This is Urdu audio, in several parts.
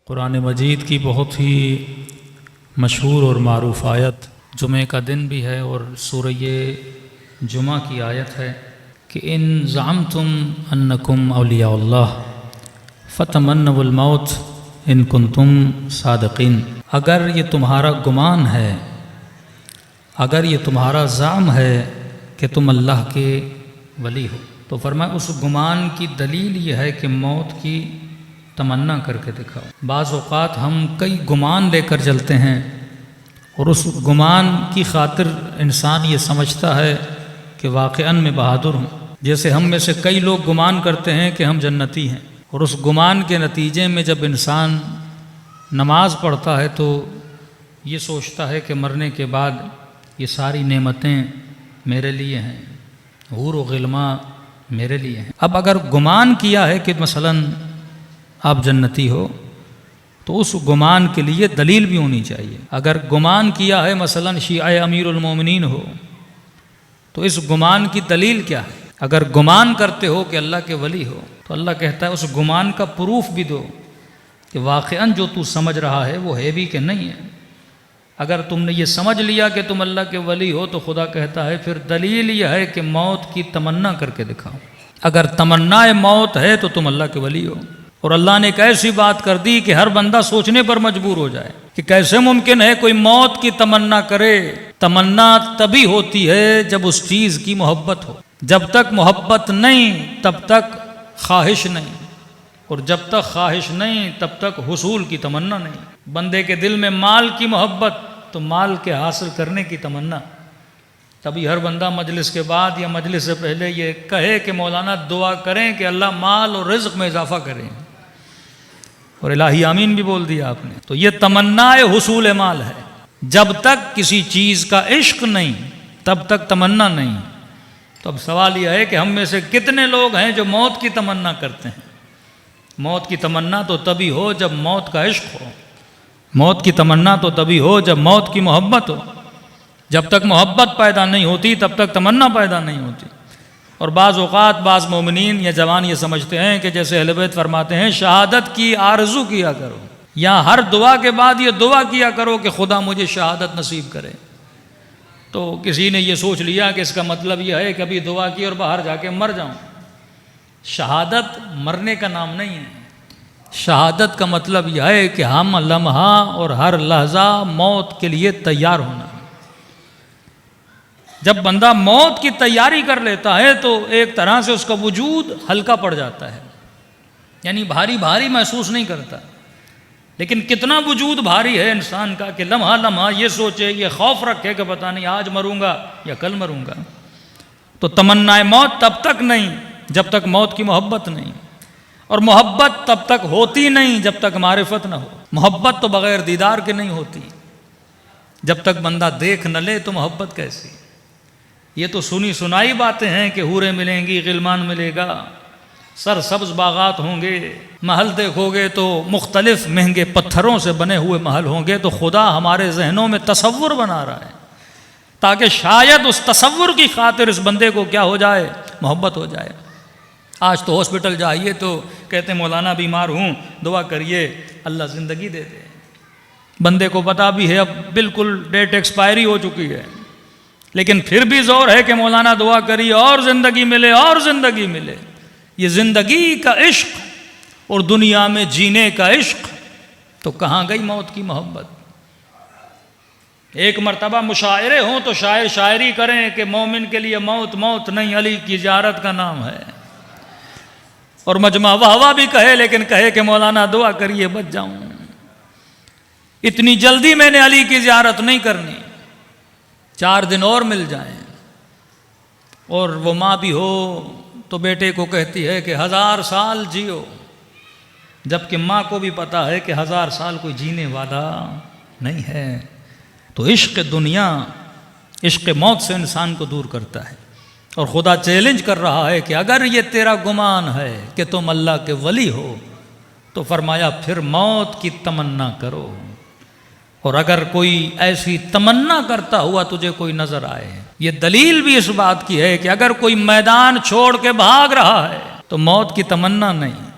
قرآن مجید کی بہت ہی مشہور اور معروف آیت جمعہ کا دن بھی ہے اور سورہ جمعہ کی آیت ہے کہ ان زعمتم انکم اولیاء اللہ فتمنوا الموت ان کنتم صادقین۔ اگر یہ تمہارا گمان ہے، اگر یہ تمہارا زعم ہے کہ تم اللہ کے ولی ہو، تو فرمایا اس گمان کی دلیل یہ ہے کہ موت کی تمنا کر کے دکھاؤ۔ بعض اوقات ہم کئی گمان لے کر چلتے ہیں اور اس گمان کی خاطر انسان یہ سمجھتا ہے کہ واقعاً میں بہادر ہوں۔ جیسے ہم میں سے کئی لوگ گمان کرتے ہیں کہ ہم جنتی ہیں، اور اس گمان کے نتیجے میں جب انسان نماز پڑھتا ہے تو یہ سوچتا ہے کہ مرنے کے بعد یہ ساری نعمتیں میرے لیے ہیں، حور و غلماں میرے لیے ہیں۔ اب اگر گمان کیا ہے کہ مثلاً آپ جنتی ہو تو اس گمان کے لیے دلیل بھی ہونی چاہیے۔ اگر گمان کیا ہے مثلاً شیعہ امیر المومنین ہو تو اس گمان کی دلیل کیا ہے؟ اگر گمان کرتے ہو کہ اللہ کے ولی ہو تو اللہ کہتا ہے اس گمان کا پروف بھی دو کہ واقعاً جو تو سمجھ رہا ہے وہ ہے بھی کہ نہیں ہے۔ اگر تم نے یہ سمجھ لیا کہ تم اللہ کے ولی ہو تو خدا کہتا ہے پھر دلیل یہ ہے کہ موت کی تمنا کر کے دکھاؤ۔ اگر تمنا موت ہے تو تم اللہ کے ولی ہو۔ اور اللہ نے ایک ایسی بات کر دی کہ ہر بندہ سوچنے پر مجبور ہو جائے کہ کیسے ممکن ہے کوئی موت کی تمنا کرے۔ تمنا تبھی ہوتی ہے جب اس چیز کی محبت ہو۔ جب تک محبت نہیں تب تک خواہش نہیں، اور جب تک خواہش نہیں تب تک حصول کی تمنا نہیں۔ بندے کے دل میں مال کی محبت تو مال کے حاصل کرنے کی تمنا، تبھی ہر بندہ مجلس کے بعد یا مجلس سے پہلے یہ کہے کہ مولانا دعا کریں کہ اللہ مال اور رزق میں اضافہ کریں، اور الہی آمین بھی بول دیا آپ نے۔ تو یہ تمنا حصول مال ہے۔ جب تک کسی چیز کا عشق نہیں تب تک تمنا نہیں۔ تو اب سوال یہ ہے کہ ہم میں سے کتنے لوگ ہیں جو موت کی تمنا کرتے ہیں؟ موت کی تمنا تو تبھی ہو جب موت کا عشق ہو۔ موت کی تمنا تو تبھی ہو جب موت کی محبت ہو۔ جب تک محبت پیدا نہیں ہوتی تب تک تمنا پیدا نہیں ہوتی۔ اور بعض اوقات بعض مومنین یا جوان یہ سمجھتے ہیں کہ جیسے اہل بیت فرماتے ہیں شہادت کی آرزو کیا کرو، یا ہر دعا کے بعد یہ دعا کیا کرو کہ خدا مجھے شہادت نصیب کرے۔ تو کسی نے یہ سوچ لیا کہ اس کا مطلب یہ ہے کہ ابھی دعا کی اور باہر جا کے مر جاؤں۔ شہادت مرنے کا نام نہیں ہے۔ شہادت کا مطلب یہ ہے کہ ہم لمحہ اور ہر لحظہ موت کے لیے تیار ہونا۔ جب بندہ موت کی تیاری کر لیتا ہے تو ایک طرح سے اس کا وجود ہلکا پڑ جاتا ہے، یعنی بھاری بھاری محسوس نہیں کرتا۔ لیکن کتنا وجود بھاری ہے انسان کا کہ لمحہ لمحہ یہ سوچے، یہ خوف رکھے کہ پتہ نہیں آج مروں گا یا کل مروں گا۔ تو تمنا موت تب تک نہیں جب تک موت کی محبت نہیں، اور محبت تب تک ہوتی نہیں جب تک معرفت نہ ہو۔ محبت تو بغیر دیدار کے نہیں ہوتی۔ جب تک بندہ دیکھ نہ لے تو محبت کیسی؟ یہ تو سنی سنائی باتیں ہیں کہ حوریں ملیں گی، غلمان ملے گا، سر سبز باغات ہوں گے، محل دیکھو گے تو مختلف مہنگے پتھروں سے بنے ہوئے محل ہوں گے۔ تو خدا ہمارے ذہنوں میں تصور بنا رہا ہے تاکہ شاید اس تصور کی خاطر اس بندے کو کیا ہو جائے؟ محبت ہو جائے۔ آج تو ہاسپٹل جائیے تو کہتے ہیں مولانا بیمار ہوں دعا کریے اللہ زندگی دے دے۔ بندے کو پتا بھی ہے اب بالکل ڈیٹ ایکسپائری ہو چکی ہے، لیکن پھر بھی زور ہے کہ مولانا دعا کریے اور زندگی ملے اور زندگی ملے۔ یہ زندگی کا عشق اور دنیا میں جینے کا عشق، تو کہاں گئی موت کی محبت؟ ایک مرتبہ مشاعرے ہوں تو شاعر شاعری کریں کہ مومن کے لیے موت موت نہیں علی کی زیارت کا نام ہے، اور مجمع واہ بھی کہے لیکن کہے کہ مولانا دعا کریے بچ جاؤں۔ اتنی جلدی میں نے علی کی زیارت نہیں کرنی، 4 دن اور مل جائیں۔ اور وہ ماں بھی ہو تو بیٹے کو کہتی ہے کہ 1000 سال جیو، جبکہ ماں کو بھی پتا ہے کہ 1000 سال کوئی جینے والا نہیں ہے۔ تو عشق دنیا عشق موت سے انسان کو دور کرتا ہے، اور خدا چیلنج کر رہا ہے کہ اگر یہ تیرا گمان ہے کہ تم اللہ کے ولی ہو تو فرمایا پھر موت کی تمنا کرو۔ اور اگر کوئی ایسی تمنا کرتا ہوا تجھے کوئی نظر آئے، یہ دلیل بھی اس بات کی ہے کہ اگر کوئی میدان چھوڑ کے بھاگ رہا ہے تو موت کی تمنا نہیں،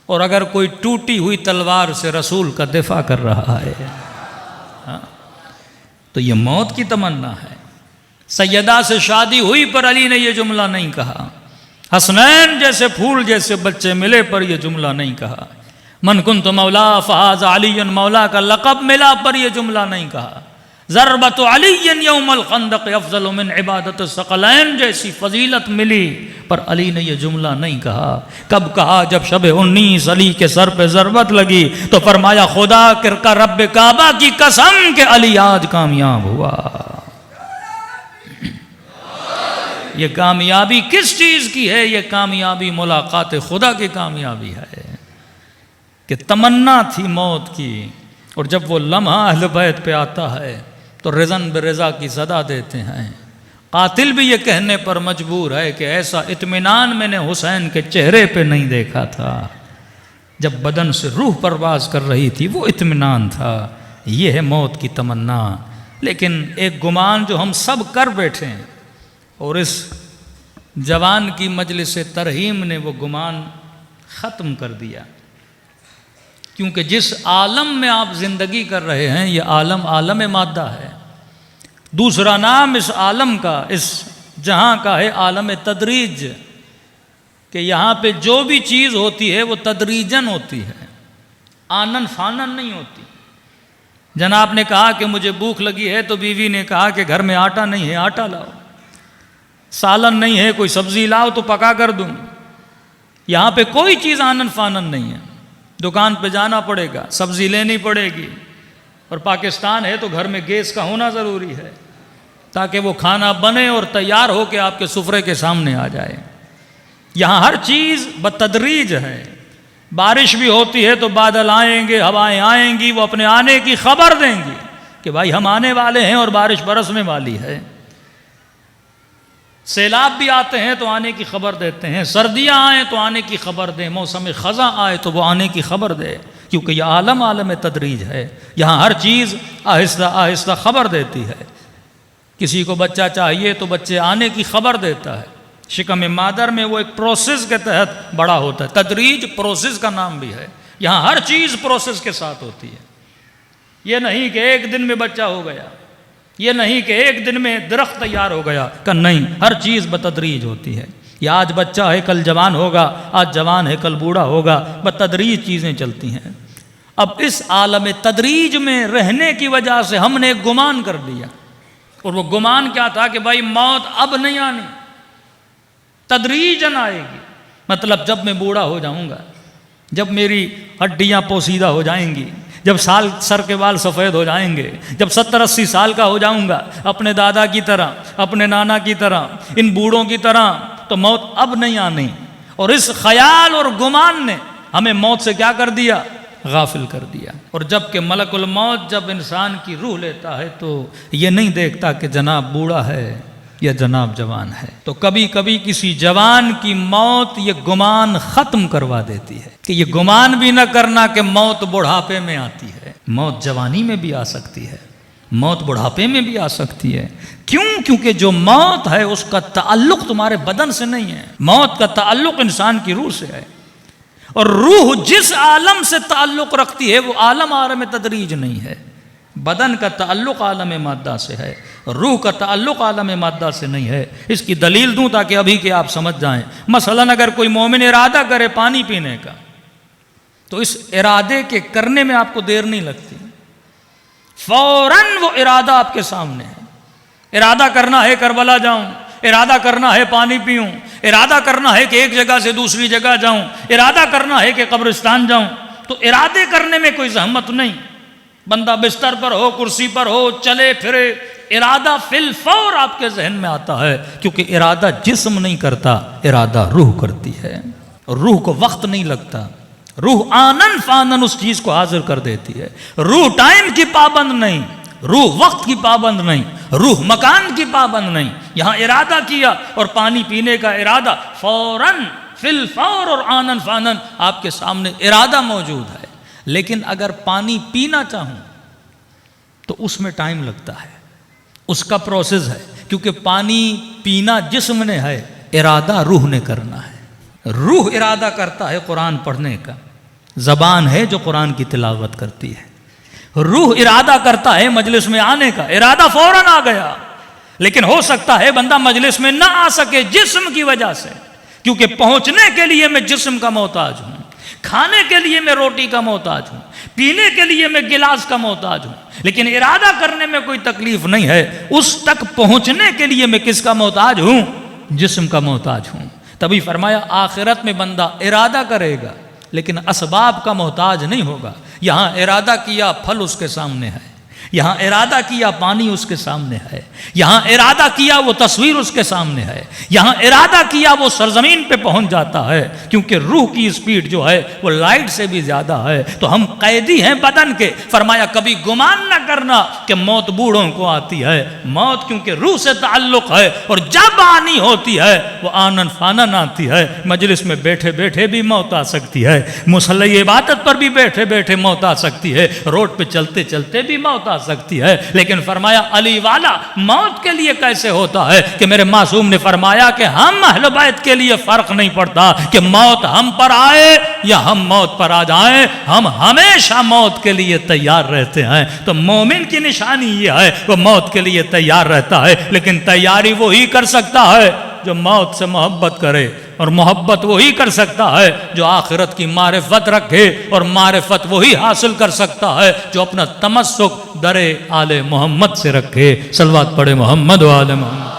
اور اگر کوئی ٹوٹی ہوئی تلوار سے رسول کا دفاع کر رہا ہے تو یہ موت کی تمنا ہے۔ سیدہ سے شادی ہوئی پر علی نے یہ جملہ نہیں کہا، حسنین جیسے پھول جیسے بچے ملے پر یہ جملہ نہیں کہا، من کنت مولا فہذا علی مولا کا لقب ملا پر یہ جملہ نہیں کہا، ضربت علی یوم الخندق افضل من عبادت الثقلین جیسی فضیلت ملی پر علی نے یہ جملہ نہیں کہا۔ کب کہا؟ جب شب 19 علی کے سر پہ ضربت لگی تو فرمایا خدا کا رب کعبہ کی قسم کہ علی آج کامیاب ہوا۔ یہ کامیابی کس چیز کی ہے؟ یہ کامیابی ملاقات خدا کی کامیابی ہے کہ تمنا تھی موت کی، اور جب وہ لمحہ اہل بیت پہ آتا ہے تو رضن برضا کی صدا دیتے ہیں۔ قاتل بھی یہ کہنے پر مجبور ہے کہ ایسا اطمینان میں نے حسین کے چہرے پہ نہیں دیکھا تھا، جب بدن سے روح پرواز کر رہی تھی وہ اطمینان تھا۔ یہ ہے موت کی تمنا۔ لیکن ایک گمان جو ہم سب کر بیٹھے ہیں، اور اس جوان کی مجلس ترحیم نے وہ گمان ختم کر دیا، کیونکہ جس عالم میں آپ زندگی کر رہے ہیں یہ عالم عالم مادہ ہے۔ دوسرا نام اس عالم کا، اس جہاں کا ہے عالم تدریج، کہ یہاں پہ جو بھی چیز ہوتی ہے وہ تدریجن ہوتی ہے، آنن فانن نہیں ہوتی۔ جناب نے کہا کہ مجھے بھوک لگی ہے تو بیوی نے کہا کہ گھر میں آٹا نہیں ہے، آٹا لاؤ۔ سالن نہیں ہے، کوئی سبزی لاؤ تو پکا کر دوں۔ یہاں پہ کوئی چیز آنن فانن نہیں ہے۔ دکان پہ جانا پڑے گا، سبزی لینی پڑے گی، اور پاکستان ہے تو گھر میں گیس کا ہونا ضروری ہے تاکہ وہ کھانا بنے اور تیار ہو کے آپ کے سفرے کے سامنے آ جائے۔ یہاں ہر چیز بتدریج ہے۔ بارش بھی ہوتی ہے تو بادل آئیں گے، ہوائیں آئیں گی، وہ اپنے آنے کی خبر دیں گی کہ بھائی ہم آنے والے ہیں اور بارش برسنے والی ہے۔ سیلاب بھی آتے ہیں تو آنے کی خبر دیتے ہیں، سردیاں آئیں تو آنے کی خبر دیں، موسم خزاں آئے تو وہ آنے کی خبر دے، کیونکہ یہ عالم عالم تدریج ہے۔ یہاں ہر چیز آہستہ آہستہ خبر دیتی ہے۔ کسی کو بچہ چاہیے تو بچے آنے کی خبر دیتا ہے، شکم مادر میں وہ ایک پروسیس کے تحت بڑا ہوتا ہے۔ تدریج پروسیس کا نام بھی ہے۔ یہاں ہر چیز پروسیس کے ساتھ ہوتی ہے۔ یہ نہیں کہ ایک دن میں بچہ ہو گیا، یہ نہیں کہ ایک دن میں درخت تیار ہو گیا، کہ نہیں، ہر چیز بتدریج ہوتی ہے۔ یہ آج بچہ ہے کل جوان ہوگا، آج جوان ہے کل بوڑھا ہوگا، بتدریج چیزیں چلتی ہیں۔ اب اس عالم تدریج میں رہنے کی وجہ سے ہم نے ایک گمان کر دیا، اور وہ گمان کیا تھا کہ بھائی موت اب نہیں آنی، تدریجاً آئے گی۔ مطلب جب میں بوڑھا ہو جاؤں گا، جب میری ہڈیاں پوسیدہ ہو جائیں گی، جب سر کے بال سفید ہو جائیں گے، جب 70-80 سال کا ہو جاؤں گا، اپنے دادا کی طرح، اپنے نانا کی طرح، ان بوڑھوں کی طرح، تو موت اب نہیں آنی۔ اور اس خیال اور گمان نے ہمیں موت سے کیا کر دیا؟ غافل کر دیا۔ اور جب کہ ملک الموت جب انسان کی روح لیتا ہے تو یہ نہیں دیکھتا کہ جناب بوڑھا ہے یا جناب جوان ہے۔ تو کبھی کبھی کسی جوان کی موت یہ گمان ختم کروا دیتی ہے کہ یہ گمان بھی نہ کرنا کہ موت بڑھاپے میں آتی ہے۔ موت جوانی میں بھی آ سکتی ہے، موت بڑھاپے میں بھی آ سکتی ہے۔ کیوں؟ کیونکہ جو موت ہے اس کا تعلق تمہارے بدن سے نہیں ہے، موت کا تعلق انسان کی روح سے ہے، اور روح جس عالم سے تعلق رکھتی ہے وہ عالم عالم تدریج نہیں ہے۔ بدن کا تعلق عالم مادہ سے ہے، روح کا تعلق عالم مادہ سے نہیں ہے۔ اس کی دلیل دوں تاکہ ابھی کے آپ سمجھ جائیں۔ مثلا اگر کوئی مومن ارادہ کرے پانی پینے کا تو اس ارادے کے کرنے میں آپ کو دیر نہیں لگتی، فوراً وہ ارادہ آپ کے سامنے ہے۔ ارادہ کرنا ہے کربلا جاؤں، ارادہ کرنا ہے پانی پیوں، ارادہ کرنا ہے کہ ایک جگہ سے دوسری جگہ جاؤں، ارادہ کرنا ہے کہ قبرستان جاؤں، تو ارادے کرنے میں کوئی زحمت نہیں۔ بندہ بستر پر ہو، کرسی پر ہو، چلے پھرے، ارادہ فی الفور آپ کے ذہن میں آتا ہے، کیونکہ ارادہ جسم نہیں کرتا، ارادہ روح کرتی ہے، اور روح کو وقت نہیں لگتا۔ روح آنن فانن اس چیز کو حاضر کر دیتی ہے۔ روح ٹائم کی پابند نہیں، روح وقت کی پابند نہیں، روح مکان کی پابند نہیں۔ یہاں ارادہ کیا اور پانی پینے کا ارادہ فوراً فی الفور اور آنن فانن آپ کے سامنے ارادہ موجود ہے۔ لیکن اگر پانی پینا چاہوں تو اس میں ٹائم لگتا ہے، اس کا پروسیس ہے، کیونکہ پانی پینا جسم نے ہے، ارادہ روح نے کرنا ہے۔ روح ارادہ کرتا ہے قرآن پڑھنے کا، زبان ہے جو قرآن کی تلاوت کرتی ہے، روح ارادہ کرتا ہے مجلس میں آنے کا، ارادہ فوراً آ گیا، لیکن ہو سکتا ہے بندہ مجلس میں نہ آ سکے جسم کی وجہ سے، کیونکہ پہنچنے کے لیے میں جسم کا محتاج ہوں، کھانے کے لیے میں روٹی کا محتاج ہوں، پینے کے لیے میں گلاس کا محتاج ہوں، لیکن ارادہ کرنے میں کوئی تکلیف نہیں ہے، اس تک پہنچنے کے لیے میں کس کا محتاج ہوں؟ جسم کا محتاج ہوں۔ تبھی فرمایا آخرت میں بندہ ارادہ کرے گا لیکن اسباب کا محتاج نہیں ہوگا۔ یہاں ارادہ کیا پھل اس کے سامنے ہے، یہاں ارادہ کیا پانی اس کے سامنے ہے، یہاں ارادہ کیا وہ تصویر اس کے سامنے ہے، یہاں ارادہ کیا وہ سرزمین پہ پہنچ جاتا ہے، کیونکہ روح کی سپیڈ جو ہے وہ لائٹ سے بھی زیادہ ہے۔ تو ہم قیدی ہیں بدن کے۔ فرمایا کبھی گمان نہ کرنا کہ موت بوڑھوں کو آتی ہے، موت کیونکہ روح سے تعلق ہے، اور جب آنی ہوتی ہے وہ آنن فانن آتی ہے۔ مجلس میں بیٹھے بیٹھے بھی موت آ سکتی ہے، مصلی عبادت پر بھی بیٹھے بیٹھے موت آ سکتی ہے، روڈ پہ چلتے چلتے بھی موت آ سکتی ہے۔ لیکن فرمایا علی والا موت کے لیے کیسے ہوتا ہے کہ میرے معصوم نے فرمایا کہ ہم اہل بیت کے لیے فرق نہیں پڑتا کہ موت ہم پر آئے یا ہم موت پر آ جائیں، ہم ہمیشہ موت کے لیے تیار رہتے ہیں۔ تو مومن کی نشانی یہ ہے وہ موت کے لیے تیار رہتا ہے، لیکن تیاری وہی کر سکتا ہے جو موت سے محبت کرے، اور محبت وہی کر سکتا ہے جو آخرت کی معرفت رکھے، اور معرفت وہی حاصل کر سکتا ہے جو اپنا تمسک در آل محمد سے رکھے۔ صلوات پڑھے محمد و آل محمد۔